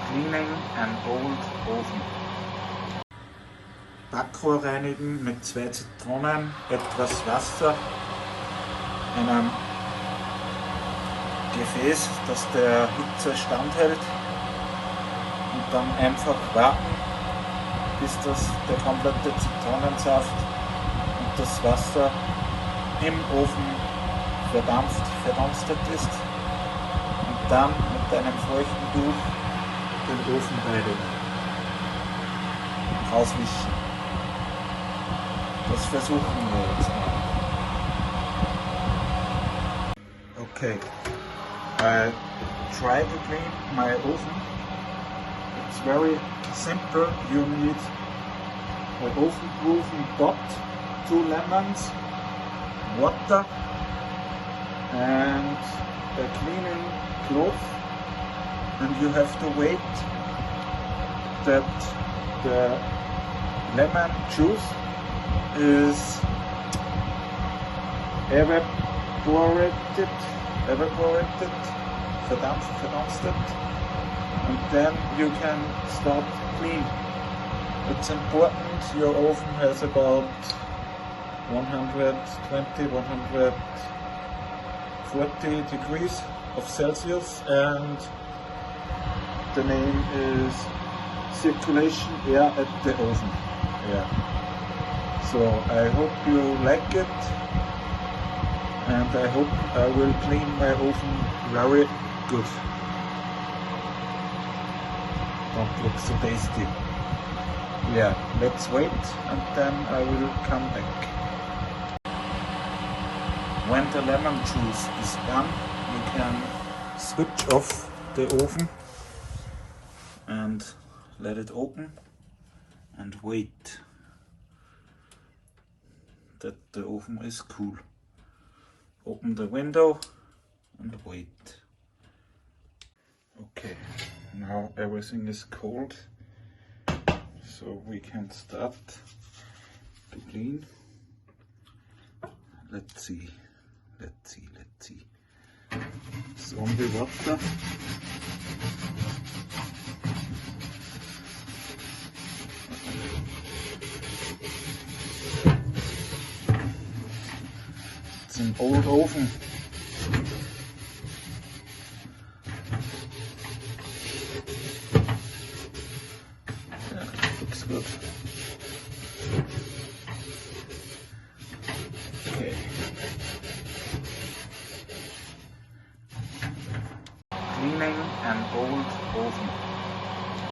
cleaning an old oven. Backrohr reinigen mit 2 Zitronen, etwas Wasser in einem Gefäß, das der Hitze standhält, und dann einfach warten, bis der komplette Zitronensaft und das Wasser im Ofen verdunstet ist, und dann mit einem feuchten Tuch den Ofen reinigen, rauswischen. Das versuchen wir jetzt mal. Okay, I try to clean my oven. It's very simple. You need an oven-proofing pot, 2 lemons, water and a cleaning cloth, and you have to wait that the lemon juice is evaporated, verdunsted, and then you can start clean. It's important your oven has about 120-140 degrees of Celsius, and the name is circulation air at the oven. Yeah. So I hope you like it, and I hope I will clean my oven very good. Don't look so tasty. Yeah, let's wait and then I will come back. When the lemon juice is done, you can switch off the oven and let it open and wait that the oven is cool. Open the window and wait. Okay, now everything is cold, so we can start to clean. Let's see. Zombie Wasser. It's an old oven. Yeah, looks good.